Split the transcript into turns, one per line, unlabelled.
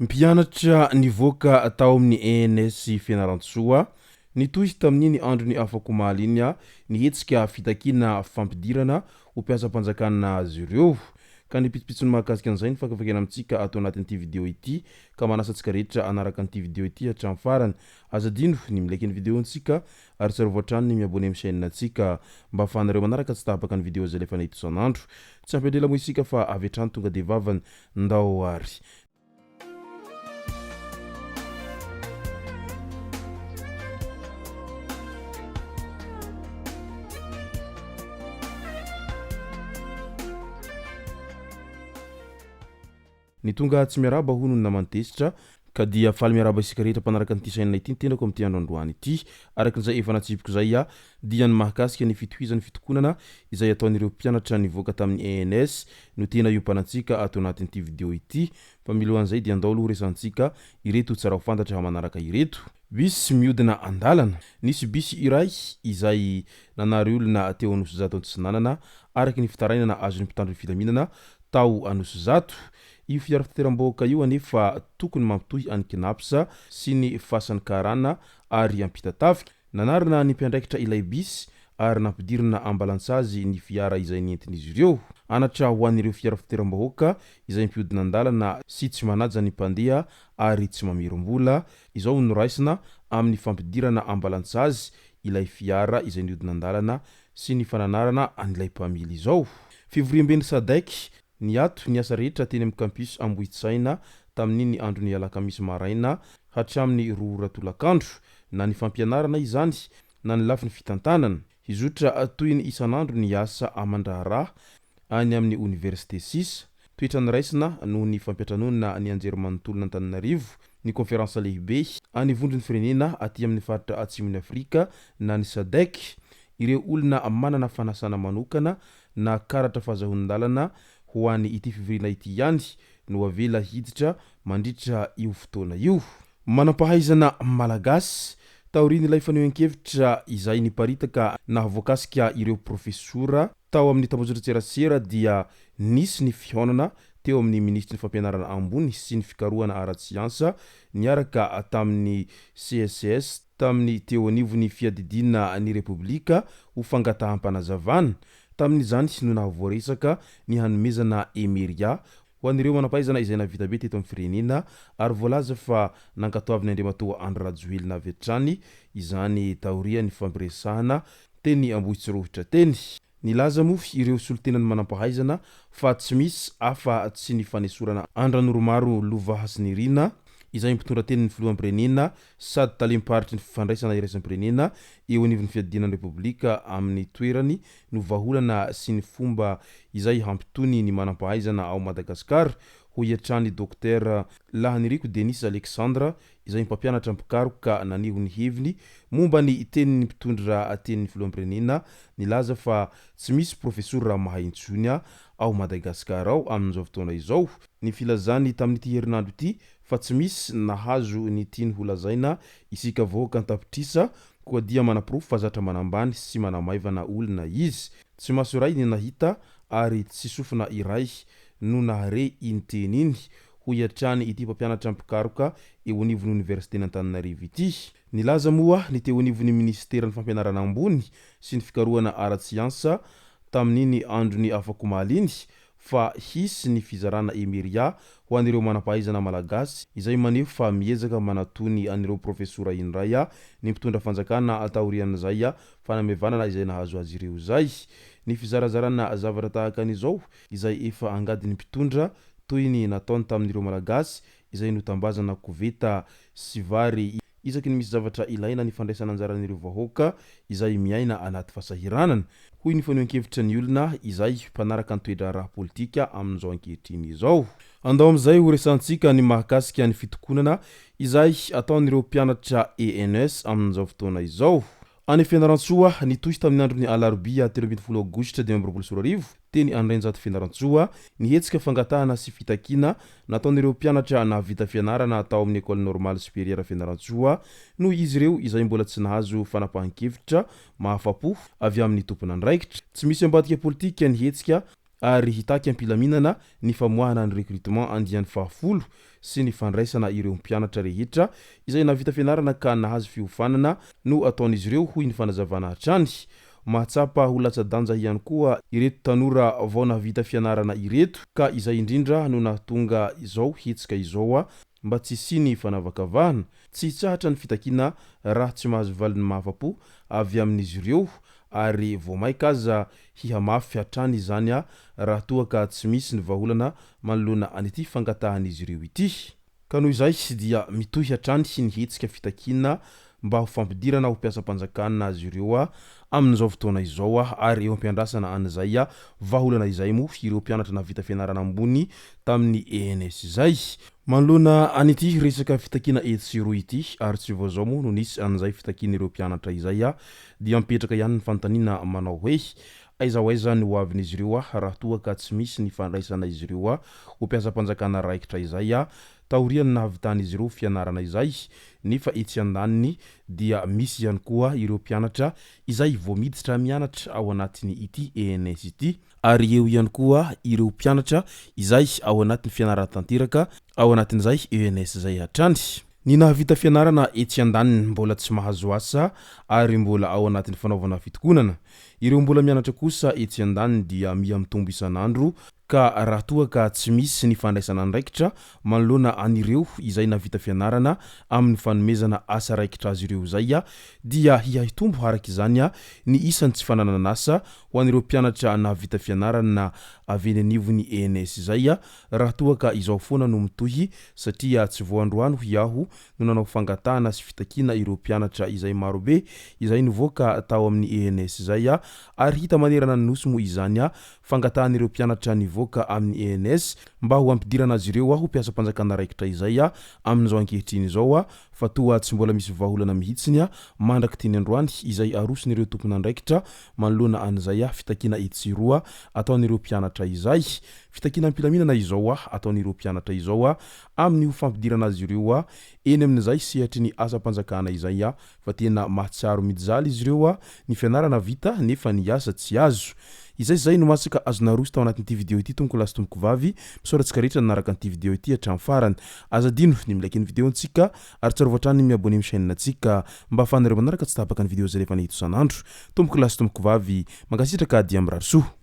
Mpianatra nivoaka tao amin'ny ENS Fianarantsoa nitohy tamin'iny andro ny afako mahaliana nihetsika fitakina fampidirana ho mpiasam-panjakana azy ireo ka nipitsipitsony mahakasika an'izay ny fakafakena amintsika atao anatin'ity video ity ka manasa antsika rehetra anaraka an'ity video ity hatramin'ny farany azadino ny milaiky ny video antsika ary tsara voatrany ny miabone amin'ny chaîne antsika mba ahafahanareo manaraka tsy tapaka ny video zay lefa nahita isan'andro tsy ampidrela moa isika fa avy hatrany tonga de vavany ndao ary ny tonga tsy miaraba hono ny namantesitra ka dia faly miaraba isika rehetra mpanaraka an'ity chaîne ity nitendako amin'ity andro androany ity arakin'izay efa natsipiko zay dia ny mahakasika ny fitohizan'ny fitokonana izay ataon'ireo mpianatra nivoaka tamin'ny ENS no tena iompanatsika atao anatin'ity video ity fa milohan'izay dia andao aloha resantsika ireto tsara ho fantatra manaraka ireto bisy miodina andalana nisy bisy iray izay nanary olona teo anosy zato antsinanana araky ny fitarainana azony mpitandro ny filaminana tao anosy zato io fiara fitateram-bahoaka io anefa tokony mampitohy ankinapsa sy ny fasan'ny karana ary ampitatafiky nanarina ny mpiandraikitra ilay bisy ary nampidirina ambalantsazy ny fiara izay nientin'izy ireo anatra ho an'ireo fiara fitateram-bahoaka izay mpiodina andalana sy tsy manaja ny mpandeha ary tsy mamirombola izao noraisina amin'ny fampidirana ambalantsazy ilay fiara izay niodina andalana sy ny fananarana an'ilay mpamily izao fivoriam-beny sadaiky ny ato ny asa rehetra teny amin'ny campus Ambohitsaina tamin'iny andro ny alakamisy maraina hatramin'ny 2 ratolakandro na ny fampianarana izany na ny lafiny fitantanana izotra toy ny isan'andro ny asa amandraharaha any amin'ny université 6 toetra ny raisina noho ny fampiatranona ny anjerimanontolona Antananarivo ny konferansa lehibe any vondrony firenena aty amin'ny faritra atsimon'ny Afrika na ny SADC ireo olona manana fanasana manokana na karatra fahazahon-dalana ho an'ny ity fivirina ity ihany no avela hiditra mandritra io fotoana io manampahaizana malagasy taoriny ilay fanehoan-kevitra izay niparitaka na voakasika ireo profesora tao amin'ny tambazotran-tserasera dia nisy ny fihonana teo amin'ny ministry ny fampianarana ambony sy ny fikarohana ara-tsiansa niaraka tamin'ny CSS tamin'ny teo anivony fiadidina ny repoblika ho fangataham-panazavana tamin'izany no nahavoaresaka ny hanomezana emeria ho an'ireo manampahaizana izay navita be teto amin'ny firenena ary voalaza fa nankatoaviny Andriamatoa Andry Rajoelina avy hatrany izany taoria ny fampiresahana teny Ambohitsirohitra teny nilaza moa ireo solotenany manampahaizana fa tsy misy afa tsy ny fanesorana Andranoromaru Lovahasnirina izay mpitondra teny ny filoham-pirenena sady talemparitra ny fifandraisana iraisan-pirenena eo anivon'ny fiadinan'ny repoblika amin'ny toerany no vaholana sy ny fomba izay hampitony ny manampahaizana ao Madagasikara ho iatrany Dr Lahaniriko Denis Alexandra izay mpampianatra mpikaroka naneho ny heviny momba ny tenin'ny mpitondra tenin'ny filoham-pirenena nilaza fa tsy misy profesora mahay intsony ao Madagasikara ao amin'izao fotoana izao ny filazany tamin'ity herinandro ity fa tsy misy nahazo ny tiany ho lazaina isika vahoaka antapitrisa koa dia manapirofo fa zatra manambany sy manamaivana olona izy tsy maso iray ny nahita ary tsy sofina iray no nahare iny teny iny ho iatrany ity mpampianatra mpikaroka eo anivon'ny université Antananarivo ity nilaza moa ny teo anivon'ny ministera ny fampianarana ambony sy ny fikarohana ara-tsiansa tamin'iny andro ny afako maliny fa hisy ny fizarana emeria ho an'ireo manampahaizana malagasy izay maneho fa miezaka manatony an'ireo profesora indray ny mpitondra fanjakana ataorian'izay fanamevanana izay nahazo azy ireo zay ny fizarazarana zavatra tahaka an'izao izay efa angadiny mpitondra toy ny nataony tamin'ireo malagasy izay notambazana koveta sy vary isaky ny misy zavatra ilaina ny fandraisana anjaran'ireo vahoaka izay miaina anaty fasahiranana hoy ny fanehoan-kevitra ny olona izay mpanaraka ny toetra araha politika amin'izao ankehitriny izao andao amin'izay ho resantsika ny mahakasika ny fitokonana izay ataon'ireo mpianatra ENS amin'izao fotoana izao any Fianarantsoa nitohy tamin'ny andro ny alarobia 13 aogositra 2024 teny Andrinjato Fianarantsoa nihetsika fangatahana sy fitakina nataon'ireo mpianatra navita fianarana tao amin'ny école normale supérieure Fianarantsoa no izy ireo izay mbola tsy nahazo fanapahan-kevitra mahafapo avy amin'ny tompony andraikitra tsy misy ambadika politika nihetsika ary hitaky ampilaminana ny famoahana ny recrutement andian'ny fahafolo sy ny fandraisana ireo mpianatra rehetra izay navita fianarana ka nahazo fiofanana no ataon'izy ireo hoy ny fanazavana hatrany. Mahatsapa ho latsa-danja ihany koa ireto tanora vao navita fianarana ireto ka izay indrindra no nahatonga izao hetsika izao a mba tsy siny fanavakavahana, tsy hitsahatra ny fitakiana raha tsy mahazo valiny mahafapo avy amin'izy ireo ary vao maika aza hihamafy hatrany izany a raha toa ka tsy misy ny vahaolana manoloana an'ity fangatahan'izy ireo ity. Ka noho izay dia mitohy hatrany ny hetsika fitakiana mba ho fampidirana ho mpiasam-panjakana azy ireo a amin'izao fotoana izao a ary eo ampiandrasana an'izay a vahaolana izay mo ireo mpianatra navita fianarana ambony tamin'ny ENS izay. Manoloana an'ity resaka fitakiana etsiro ity ary tsy voazao mo no nisy an'izay fitakiana ireo mpianatra izay a dia mipetraka ihany ny fanontaniana manao hoe aiza ho aiza ny ho avin'izy ireo a raha toa ka tsy misy ny fandraisana izy ireo a ho mpiasam-panjakana raikitra izay a taoriany nahavitan'izy ireo fianarana izay nefa etsy andaniny dia misy ihany koa ireo mpianatra izay vao miditra mianatra ao anatin'ny ity ENS ity ary eo ihany koa ireo mpianatra izay ao anatin'ny fianaratanteraka ao anatin'izay ENS zay hatrany. Ny nahavita fianarana etsy andaniny mbola tsy mahazo asa ary mbola ao anatin'ny fanaovana fitokonana. Ireo mbola mianatra kosa etsy andaniny dia miamitombo isan'andro ka raha toa ka tsy misy ny fandraisana andraikitra manoloana an'ireo izay navita fianarana amin'ny fanomezana asa raikitra azy ireo zay a dia hiahitombo araka izany a ny isan'ny tsy fananana asa ho an'ireo mpianatra navita fianarana avy eny anivon'ny ENS zay a raha toa ka izao foana no mitohy satria tsy voandroano iaho no nanao fangatahana sy fitakiana ireo mpianatra izay marobe izay nivoaka tao amin'ny ENS zay a ary hita manerana ny nosy mo izany a fangatahan'ireo mpianatra nivoaka amin'ny ENS mba ho ampidirana azy ireo ho mpiasam-panjakana raikitra izay a amin'izao ankehitriny izao a fa toa tsy mbola misy vahaolana mihitsiny a mandraky teny androany izay arosin'ireo tompona andraikitra manoloana an'izay a fitakiana etsiroa ataon'ireo mpianatra izay. Fitakiana ampilaminana izao a ataon'ireo mpianatra izao a amin'ny ho fampidirana azy ireo a eny amin'izay sehatry ny asa-panjakana izay a fa tena mahatsiaro mijaly izy ireo a ny fianarana vita nefa ny asa tsy azo. Izay no masaka azonaroso tao anatin'ity video ity tompoko lasy tompoko vavy misaorantsika rehetra nanaraka an'ity video ity hatramin'ny farany. Azadino ny milaiky ny videontsika ary tsara voatrany miabone amin'ny chaîne antsika mba ahafahanareo manaraka tsy tapaka ny video zay rehefa nahita isan'andro. Tompoko lasy tompoko vavy mankasitraka dia mirary soa.